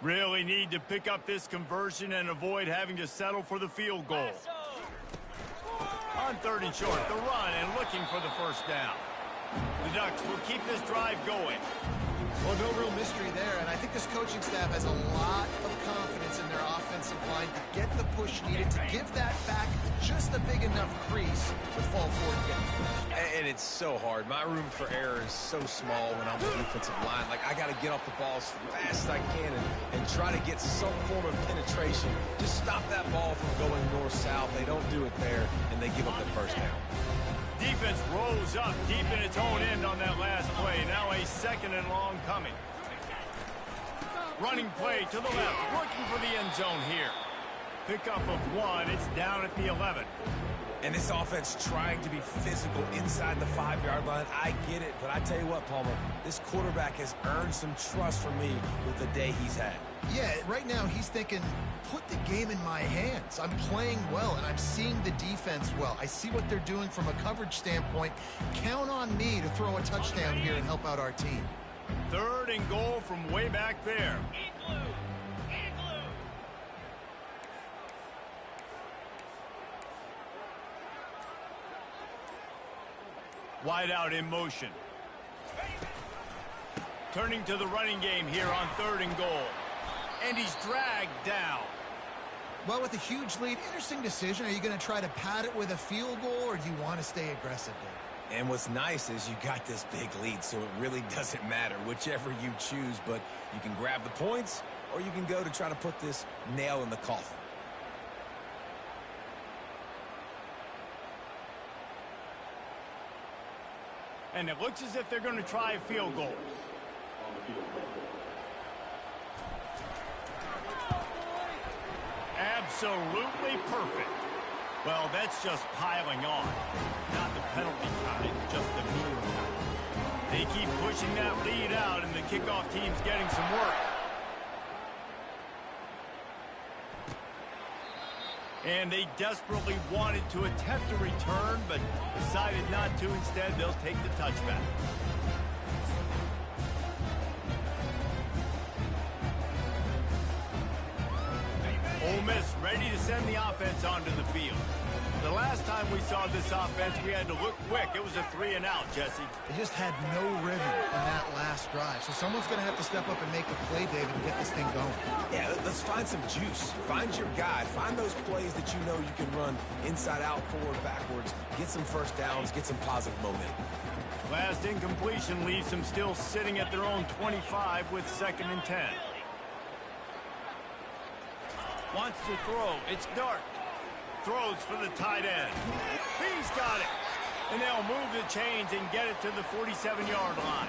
Really need to pick up this conversion and avoid having to settle for the field goal. On 3rd and short, the run and looking for the first down. The Ducks will keep this drive going. Well, no real mystery there, and I think this coaching staff has a lot of confidence in their offensive line to get the push needed to give that back just a big enough crease to fall forward and get the first. And it's so hard. My room for error is so small when I'm on the defensive line. Like, I got to get off the ball as fast as I can and try to get some form of penetration. Just stop that ball from going north-south. They don't do it there, and they give up the first down. Defense rose up deep in its own end on that last play. Now a 2nd and long coming. Running play to the left, looking for the end zone here. Pickup of 1, it's down at the 11. And this offense trying to be physical inside the 5-yard line. I get it, but I tell you what, Palmer, this quarterback has earned some trust from me with the day he's had. Yeah, right now he's thinking, put the game in my hands. I'm playing well, and I'm seeing the defense well. I see what they're doing from a coverage standpoint. Count on me to throw a touchdown here and help out our team. 3rd and goal from way back there. Wide out in motion. Turning to the running game here on 3rd and goal. And he's dragged down. Well, with a huge lead, interesting decision. Are you going to try to pad it with a field goal, or do you want to stay aggressive there? And what's nice is you got this big lead, so it really doesn't matter whichever you choose, but you can grab the points, or you can go to try to put this nail in the coffin. And it looks as if they're going to try a field goal. Absolutely perfect. Well, that's just piling on. Not the penalty kind, just the mean kind. They keep pushing that lead out, and the kickoff team's getting some work. And they desperately wanted to attempt a return, but decided not to. Instead, they'll take the touchback. Ole Miss ready to send the offense onto the field. The last time we saw this offense, we had to look quick. It was a 3-and-out, Jesse. They just had no rhythm in that last drive. So someone's going to have to step up and make a play, David, and get this thing going. Yeah, let's find some juice. Find your guy. Find those plays that you know you can run inside out, forward, backwards. Get some first downs. Get some positive momentum. Last incompletion leaves them still sitting at their own 25 with 2nd and 10. Wants to throw. It's Dart. Throws for the tight end. He's got it. And they'll move the chains and get it to the 47-yard line.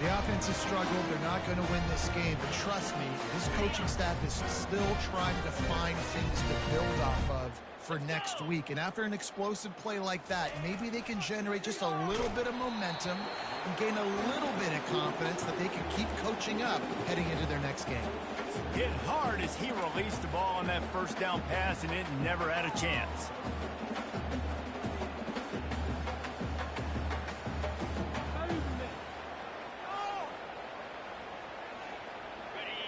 The offense has struggled. They're not going to win this game. But trust me, this coaching staff is still trying to find things to build off of for next week. And after an explosive play like that, maybe they can generate just a little bit of momentum and gain a little bit of confidence that they can keep coaching up heading into their next game. Hit hard as he released the ball on that first down pass, and it never had a chance.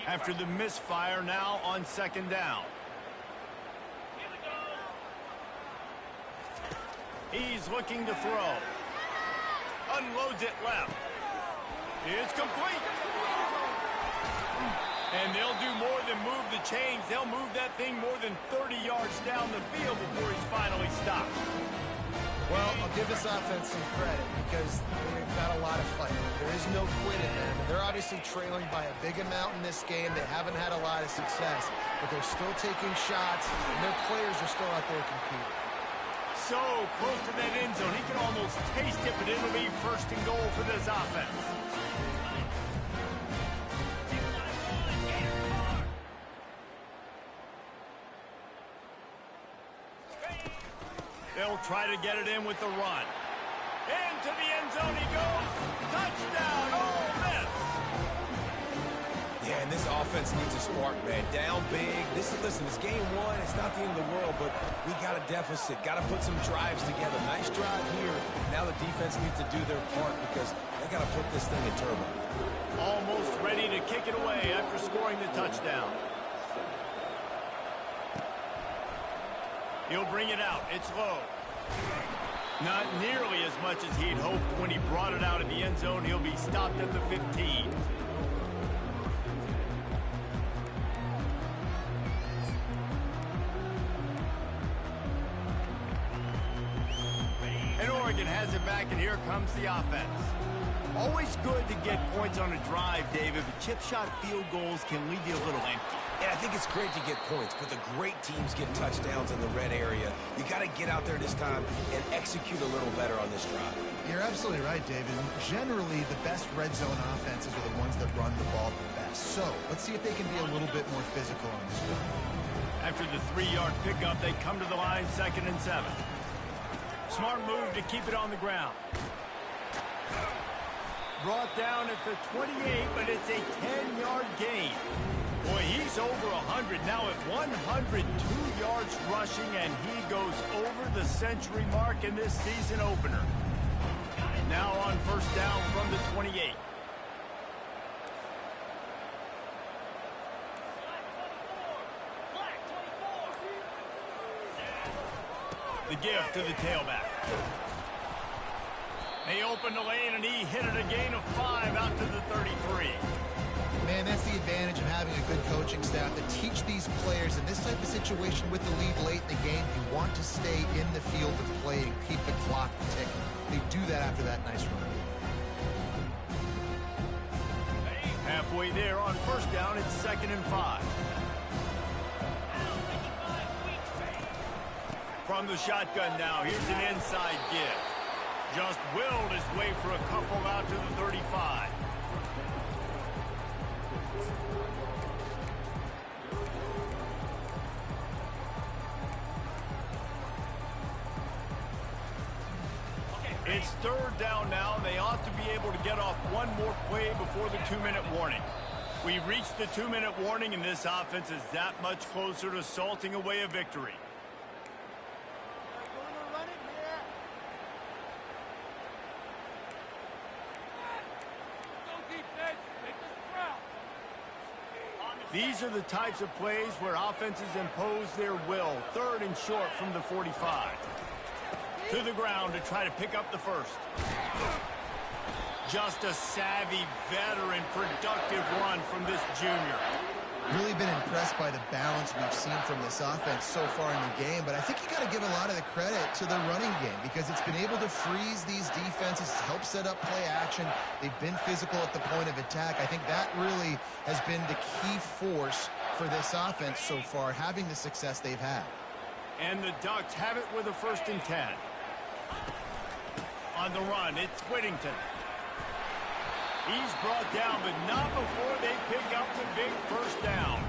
After the misfire, now on 2nd down. He's looking to throw. Unloads it left. It's complete. And they'll do more than move the chains. They'll move that thing more than 30 yards down the field before he's finally stopped. Well, I'll give this offense some credit because they've got a lot of fight. There is no quit in them. They're obviously trailing by a big amount in this game. They haven't had a lot of success, but they're still taking shots, and their players are still out there competing. So close to that end zone, he can almost taste it, but it'll be 1st and goal for this offense. They'll try to get it in with the run. Into the end zone he goes. Touchdown, Ole Miss. Yeah, and this offense needs a spark, man. Down big. Listen, it's game 1. It's not the end of the world, but we got a deficit. Got to put some drives together. Nice drive here. Now the defense needs to do their part because they got to put this thing in turbo. Almost ready to to kick it away after scoring the touchdown. He'll bring it out. It's low. Not nearly as much as he'd hoped when he brought it out in the end zone. He'll be stopped at the 15. And Oregon has it back, and here comes the offense. Always good to get points on a drive, David, but chip shot field goals can leave you a little empty. Yeah, I think it's great to get points, but the great teams get touchdowns in the red area. You got to get out there this time and execute a little better on this drive. You're absolutely right, David. Generally, the best red zone offenses are the ones that run the ball the best. So let's see if they can be a little bit more physical on this one. After the 3-yard pickup, they come to the line 2nd and 7. Smart move to keep it on the ground. Brought down at the 28, but it's a 10-yard gain. Boy, he's over 100 now at 102 yards rushing, and he goes over the century mark in this season opener. Now on first down from the 28. The give to the tailback. They opened the lane, and he hit it a gain of 5 out to the 33. Man, that's the advantage of having a good coaching staff to teach these players in this type of situation with the lead late in the game. You want to stay in the field of play and keep the clock ticking. They do that after that nice run. Halfway there on first down, it's 2nd and 5. From the shotgun now, here's an inside give. Just willed his way for a couple out to the 35. It's 3rd down now, and they ought to be able to get off one more play before the 2-minute warning. We've reached the 2-minute warning, and this offense is that much closer to salting away a victory. These are the types of plays where offenses impose their will. 3rd and short from the 45. To the ground to try to pick up the first. Just a savvy, veteran, productive run from this junior. Really been impressed by the balance we've seen from this offense so far in the game, but I think you got to give a lot of the credit to the running game because it's been able to freeze these defenses, help set up play action. They've been physical at the point of attack. I think that really has been the key force for this offense so far, having the success they've had. And the Ducks have it with a 1st and 10. On the run, it's Whittington. He's brought down, but not before they pick up the big first down.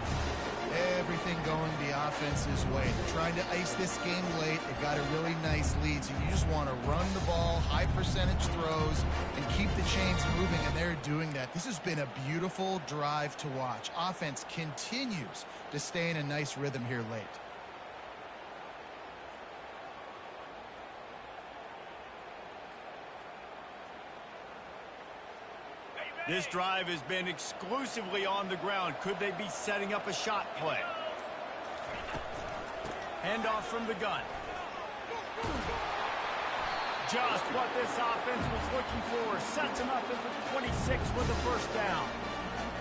Everything going the offense's way. They're trying to ice this game late. They've got a really nice lead, so you just want to run the ball, high percentage throws, and keep the chains moving, and they're doing that. This has been a beautiful drive to watch. Offense continues to stay in a nice rhythm here late. This drive has been exclusively on the ground. Could they be setting up a shot play? Handoff from the gun. Just what this offense was looking for. Sets him up at the 26 with the first down.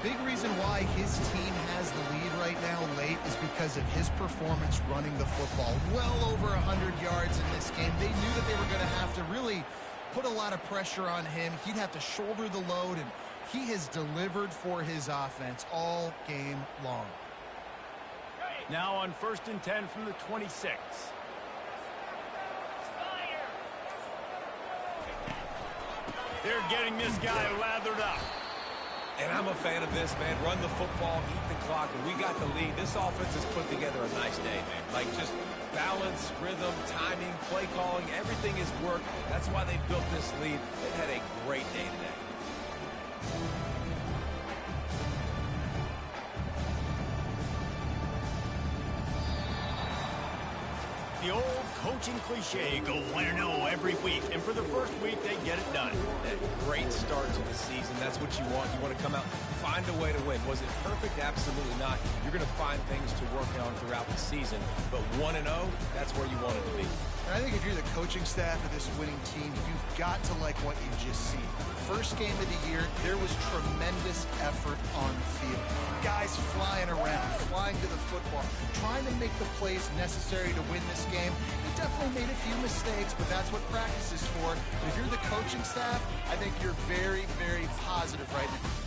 Big reason why his team has the lead right now late is because of his performance running the football. Well over 100 yards in this game. They knew that they were going to have to really put a lot of pressure on him. He'd have to shoulder the load, and he has delivered for his offense all game long. Now on 1st and 10 from the 26. They're getting this guy lathered up. And I'm a fan of this, man. Run the football, eat the clock. When we got the lead, this offense has put together a nice day, man. Like just balance, rhythm, timing, play calling, everything has worked. That's why they built this lead. They've had a great day today. The old coaching cliche, go 1-0 every week. And for the first week, they get it done. That great start to the season. That's what you want. You want to come out, find a way to win. Was it perfect? Absolutely not. You're going to find things to work on throughout the season. But 1-0, that's where you want it to be. And I think if you're the coaching staff of this winning team, you've got to like what you just see. First game of the year, there was tremendous effort on the field. Guys flying around, flying to the football, trying to make the plays necessary to win this game. You definitely made a few mistakes, but that's what practice is for. But if you're the coaching staff, I think you're very, very positive right now.